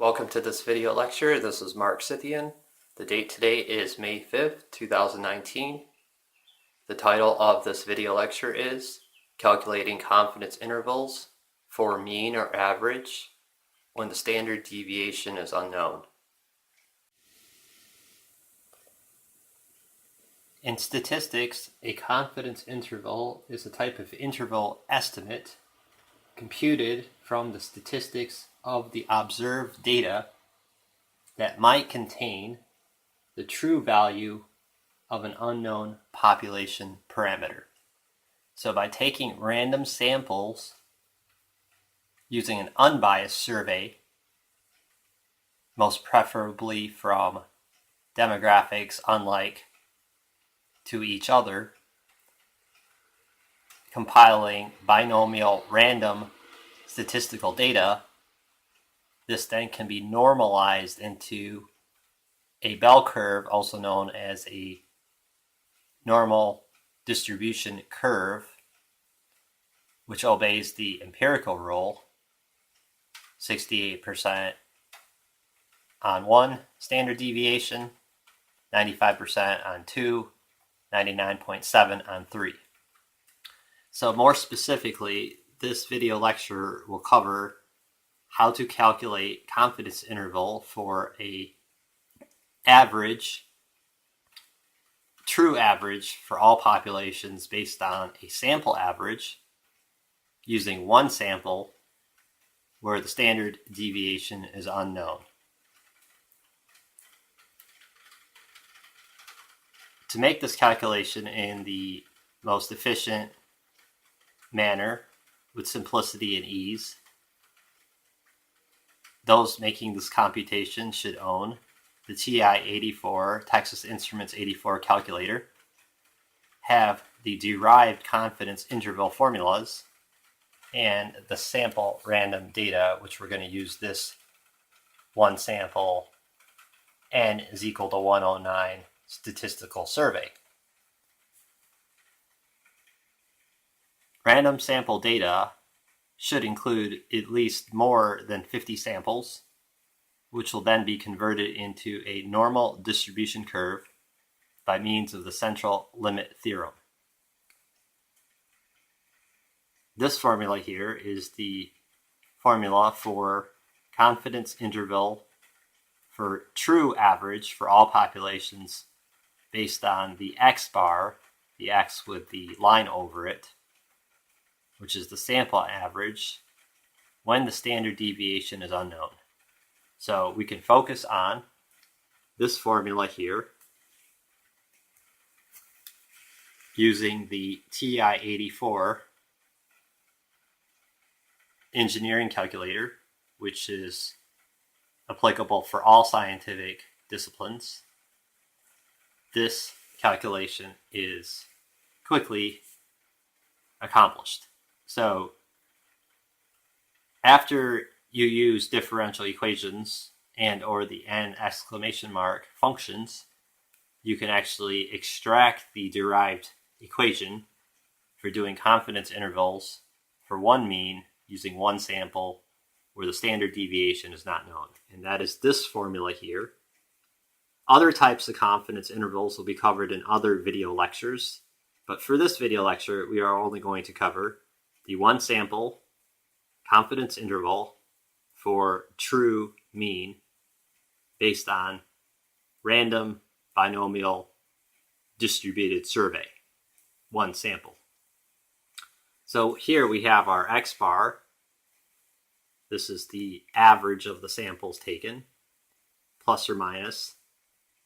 Welcome to this video lecture. This is Mark Scythian. The date today is May 5th, 2019. The title of this video lecture is Calculating Confidence Intervals for Mean or Average when the standard deviation is unknown. In statistics, a confidence interval is a type of interval estimate computed from the statistics of the observed data that might contain the true value of an unknown population parameter. So by taking random samples using an unbiased survey, most preferably from demographics unlike to each other, compiling binomial random statistical data, this then can be normalized into a bell curve, also known as a normal distribution curve, which obeys the empirical rule, 68% on one standard deviation, 95% on two, 99.7 on three. So more specifically, this video lecture will cover how to calculate confidence interval for a true average for all populations based on a sample average using one sample where the standard deviation is unknown. To make this calculation in the most efficient manner with simplicity and ease, those making this computation should own the TI-84 Texas Instruments 84 calculator, have the derived confidence interval formulas, and the sample random data, which we're going to use this one sample n is equal to 109 statistical survey. Random sample data should include at least more than 50 samples, which will then be converted into a normal distribution curve by means of the Central Limit Theorem. This formula here is the formula for confidence interval for true average for all populations based on the X bar, the X with the line over it, which is the sample average, when the standard deviation is unknown. So we can focus on this formula here using the TI-84 engineering calculator, which is applicable for all scientific disciplines. This calculation is quickly accomplished. So after you use differential equations and or the n exclamation mark functions, you can actually extract the derived equation for doing confidence intervals for one mean using one sample where the standard deviation is not known. And that is this formula here. Other types of confidence intervals will be covered in other video lectures, but for this video lecture, we are only going to cover the one sample confidence interval for true mean based on random binomial distributed survey, one sample. So here we have our X bar. This is the average of the samples taken, plus or minus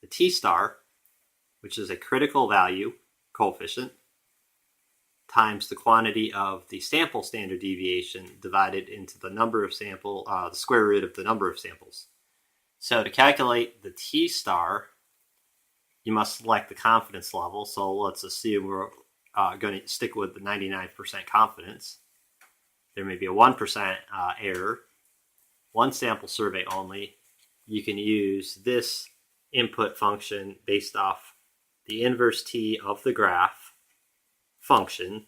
the T star, which is a critical value coefficient, times the quantity of the sample standard deviation divided into the number of the square root of the number of samples. So to calculate the T star, you must select the confidence level. So let's assume we're going to stick with the 99% confidence. There may be a 1% error, one sample survey only. You can use this input function based off the inverse T of the graph function,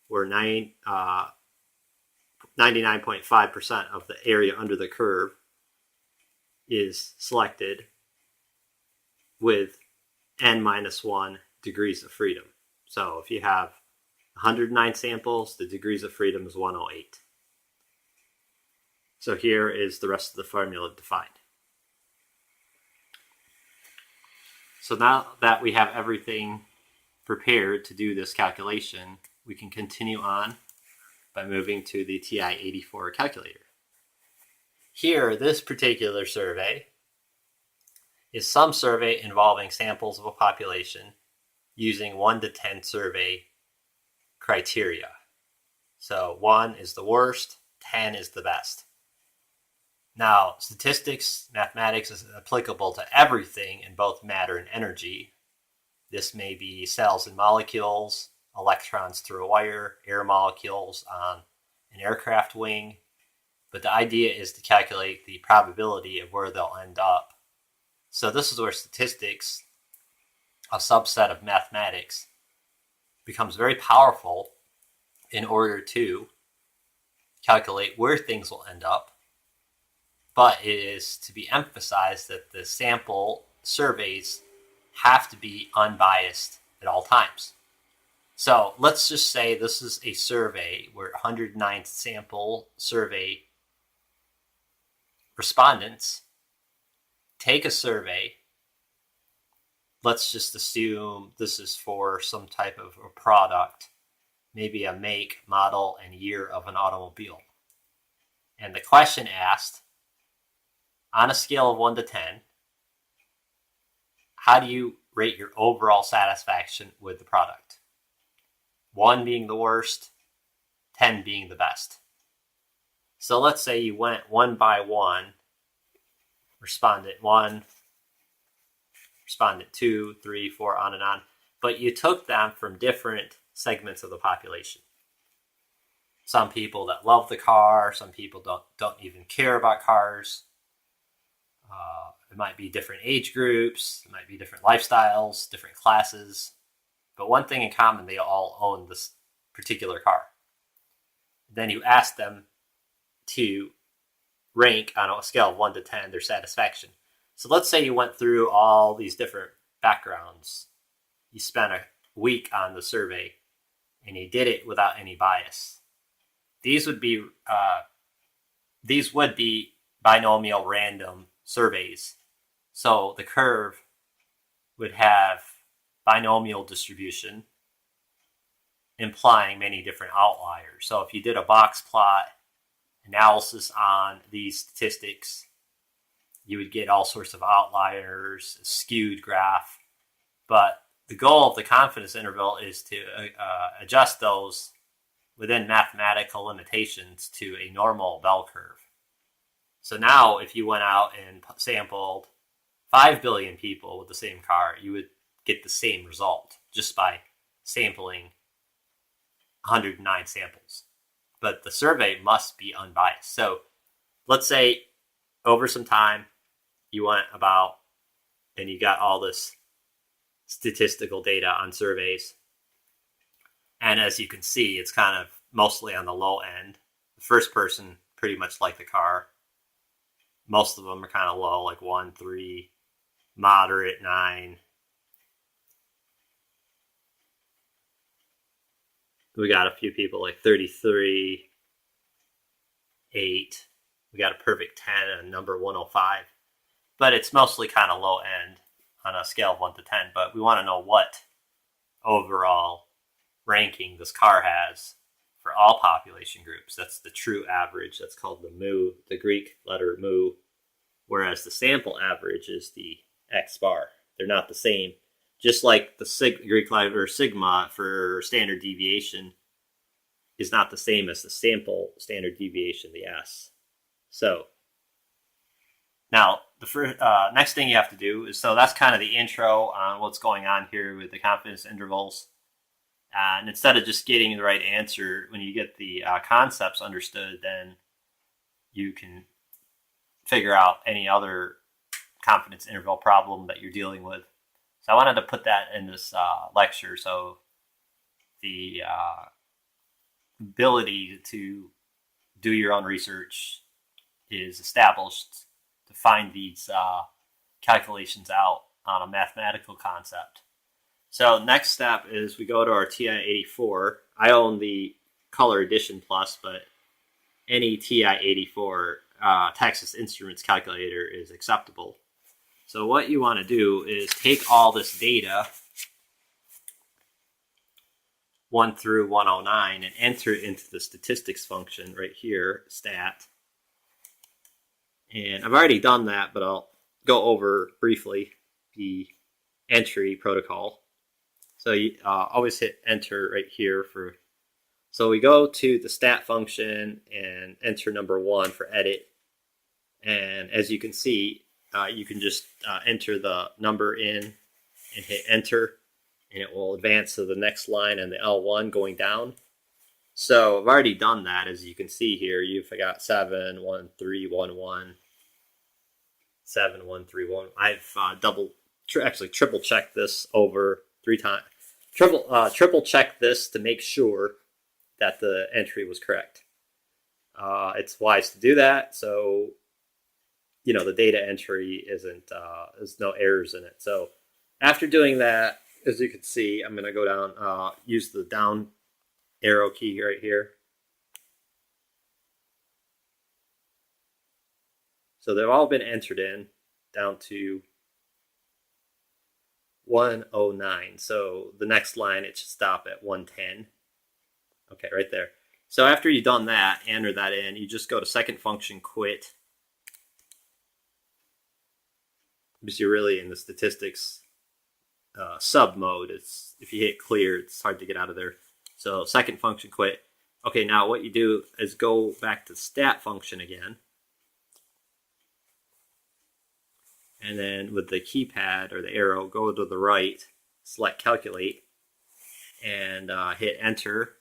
where 99.5% of the area under the curve is selected with n minus 1 degrees of freedom. So if you have 109 samples, the degrees of freedom is 108. So here is the rest of the formula defined. So now that we have everything prepared to do this calculation, we can continue on by moving to the TI-84 calculator. Here, this particular survey is some survey involving samples of a population using 1 to 10 survey criteria. So 1 is the worst, 10 is the best. Now, statistics, mathematics is applicable to everything in both matter and energy. This may be cells and molecules, electrons through a wire, air molecules on an aircraft wing. But the idea is to calculate the probability of where they'll end up. So this is where statistics, a subset of mathematics, becomes very powerful in order to calculate where things will end up. But it is to be emphasized that the sample surveys have to be unbiased at all times. So let's just say this is a survey where 109 sample survey respondents take a survey. Let's just assume this is for some type of a product, maybe a make, model, and year of an automobile. And the question asked, on a scale of 1 to 10, how do you rate your overall satisfaction with the product? 1 being the worst, 10 being the best. So let's say you went one by one, respondent 1, respondent 2, 3, 4, on and on, but you took them from different segments of the population. Some people that love the car, some people don't even care about cars. It might be different age groups, it might be different lifestyles, different classes. But one thing in common, they all own this particular car. Then you ask them to rank on a scale of 1 to 10 their satisfaction. So let's say you went through all these different backgrounds. You spent a week on the survey and you did it without any bias. These would be binomial random surveys. So the curve would have binomial distribution, implying many different outliers. So if you did a box plot analysis on these statistics, you would get all sorts of outliers, a skewed graph. But the goal of the confidence interval is to adjust those within mathematical limitations to a normal bell curve. So now if you went out and sampled 5 billion people with the same car, you would get the same result just by sampling 109 samples. But the survey must be unbiased. So let's say over some time you went about and you got all this statistical data on surveys. And as you can see, it's kind of mostly on the low end. The first person pretty much liked the car. Most of them are kind of low, like 1, 3, moderate, 9. We got a few people like 33, 8. We got a perfect 10 and a number 105. But it's mostly kind of low end on a scale of 1 to 10. But we want to know what overall ranking this car has for all population groups. That's the true average. That's called the mu, the Greek letter mu. Whereas the sample average is the X bar. They're not the same. Just like the Greek letter sigma for standard deviation is not the same as the sample standard deviation, the S. So now the next thing you have to do is, so that's kind of the intro on what's going on here with the confidence intervals. And instead of just getting the right answer, when you get the concepts understood, then you can figure out any other confidence interval problem that you're dealing with. So I wanted to put that in this lecture, so the ability to do your own research is established to to find these calculations out on a mathematical concept. So next step is we go to our TI-84. I own the Color Edition Plus, but any TI-84 Texas Instruments calculator is acceptable. So what you want to do is take all this data, 1 through 109, and enter it into the statistics function right here, stat. And I've already done that, but I'll go over briefly the entry protocol. So you always hit enter right here for. So we go to the stat function and enter number 1 for edit. And as you can see, you can just enter the number in and hit enter, and it will advance to the next line and the L1 going down. So I've already done that. As you can see here, you've got 7, 1, 3, 1, 1, 7, 1, 3, 1. I've actually triple checked this over 3 times. Triple checked this to make sure that the entry was correct. It's wise to do that, so the data entry isn't there's no errors in it. So after doing that, as you can see, I'm going to go down, use the down arrow key right here. So they've all been entered in down to 109. So the next line, it should stop at 110. Okay, right there. So after you've done that, enter that in, you just go to second function, quit. Because you're really in the statistics sub mode. If you hit clear, it's hard to get out of there. So second function, quit. Okay, now what you do is go back to the stat function again. And then with the keypad or the arrow, go to the right, select calculate, and hit enter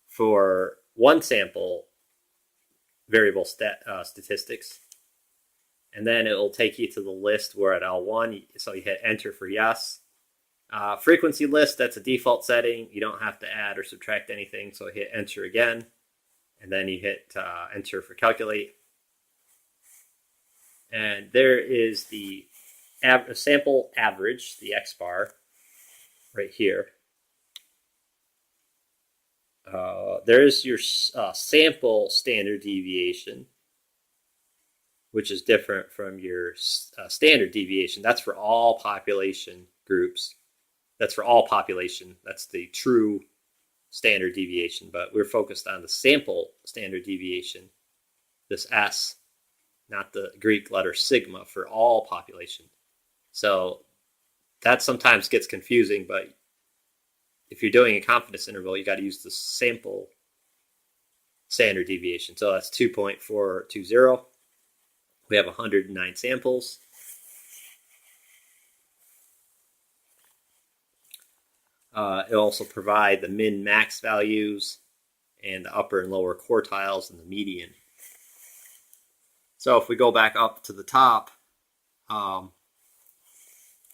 for one sample variable statistics. And then it will take you to the list. We're at L1, so you hit enter for yes. Frequency list, that's a default setting. You don't have to add or subtract anything, so hit enter again. And then you hit enter for calculate. And there is the sample average, the X bar, right here. There's your sample standard deviation, which is different from your standard deviation. That's for all population groups. That's for all population. That's the true standard deviation. But we're focused on the sample standard deviation, this S, not the Greek letter sigma, for all population. So that sometimes gets confusing, but if you're doing a confidence interval, you got to use the sample standard deviation. So that's 2.420. We have 109 samples. It'll also provide the min-max values and the upper and lower quartiles and the median. So if we go back up to the top,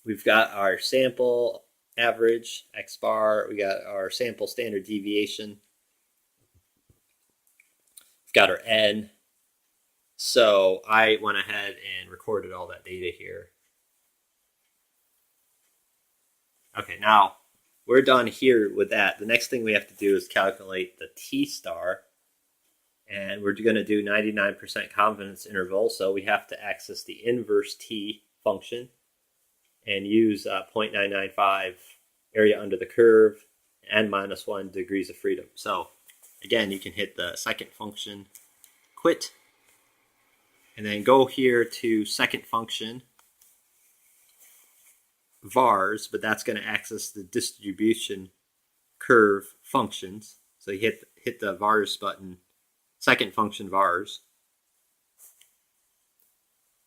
we've got our sample average, X bar. We got our sample standard deviation. We've got our N. So I went ahead and recorded all that data here. Okay, now we're done here with that. The next thing we have to do is calculate the T star. And we're going to do 99% confidence interval. So we have to access the inverse T function and use 0.995 area under the curve, n-1 degrees of freedom. So again, you can hit the second function, quit, and then go here to second function, vars, but that's going to access the distribution curve functions. So you hit the vars button, second function vars,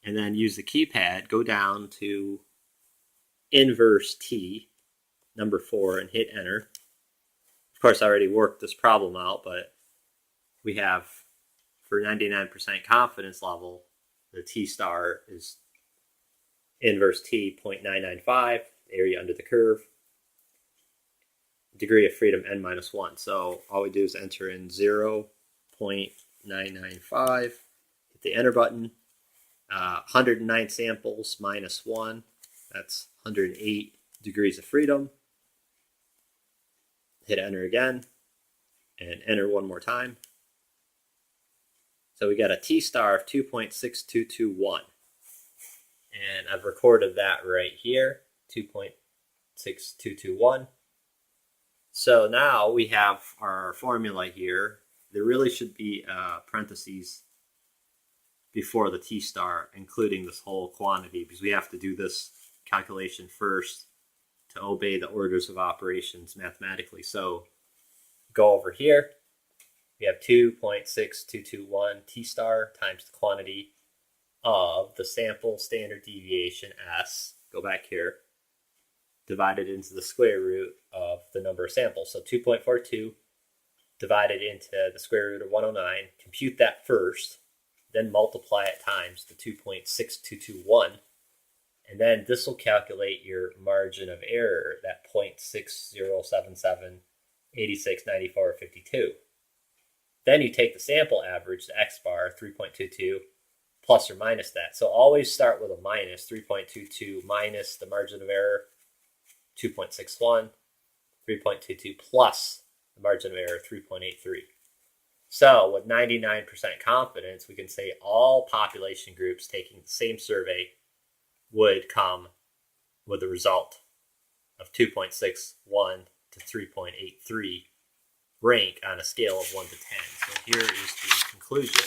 and then use the keypad, go down to inverse T, number 4, and hit enter. Of course, I already worked this problem out, but we have, for 99% confidence level, the T star is inverse T 0.995, area under the curve, degree of freedom n-1. So all we do is enter in 0.995, hit the enter button, 109 samples minus 1, that's 108 degrees of freedom. Hit enter again, and enter one more time. So we got a t-star of 2.6221. And I've recorded that right here, 2.6221. So now we have our formula here. There really should be parentheses before the t-star, including this whole quantity, because we have to do this calculation first to obey the orders of operations mathematically. So go over here. We have 2.6221 t-star times the quantity of the sample standard deviation s, go back here, divided into the square root of the number of samples. So 2.42 divided into the square root of 109. Compute that first, then multiply it times the 2.6221. And then this will calculate your margin of error, that 0.6077, 86, 94, 52. Then you take the sample average, the x bar, 3.22, plus or minus that. So always start with a minus, 3.22 minus the margin of error, 2.61, 3.22 plus the margin of error, 3.83. So with 99% confidence, we can say all population groups taking the same survey would come with a result of 2.61 to 3.83 rank on a scale of 1 to 10. So here is the conclusion.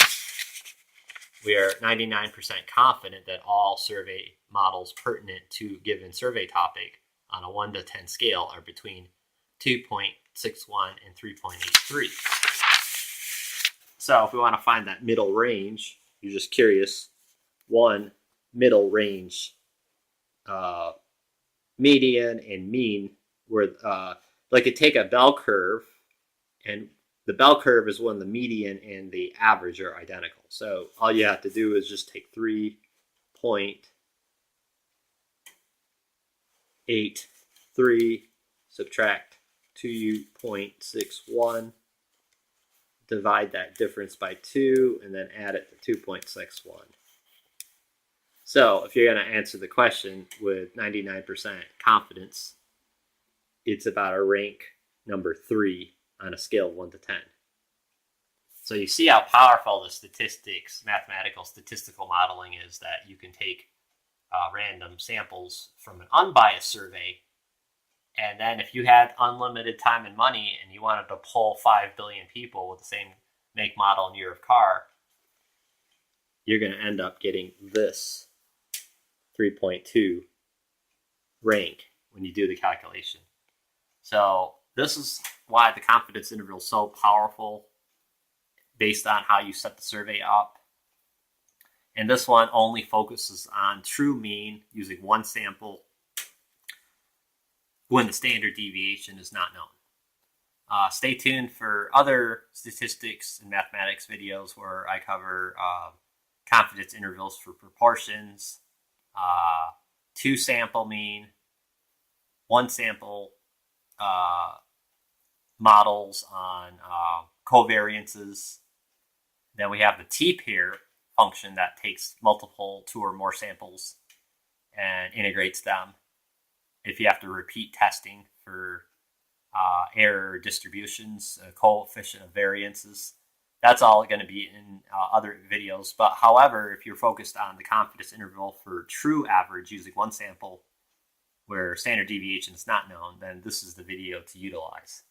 We are 99% confident that all survey models pertinent to given survey topic on a 1 to 10 scale are between 2.61 and 3.83. So if we want to find that middle range, you're just curious, one middle range, median and mean, where like you take a bell curve, and the bell curve is when the median and the average are identical. So all you have to do is just take 3.83, subtract 2.61, divide that difference by 2, and then add it to 2.61. So if you're going to answer the question with 99% confidence, it's about a rank number 3 on a scale of 1 to 10. So you see how powerful the mathematical statistical modeling is, that you can take random samples from an unbiased survey, and then if you had unlimited time and money and you wanted to poll 5 billion people with the same make, model, and year of car, you're going to end up getting this 3.2 rank when you do the calculation. So this is why the confidence interval is so powerful, based on how you set the survey up. And this one only focuses on true mean using one sample when the standard deviation is not known. Stay tuned for other statistics and mathematics videos where I cover confidence intervals for proportions, 2 sample mean, 1 sample models on covariances. Then we have the t-pair function that takes multiple 2 or more samples and integrates them if you have to repeat testing for error distributions, coefficient of variances. That's all going to be in other videos. But however, if you're focused on the confidence interval for true average using 1 sample where standard deviation is not known, then this is the video to utilize.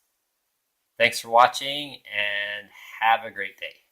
Thanks for watching, and have a great day.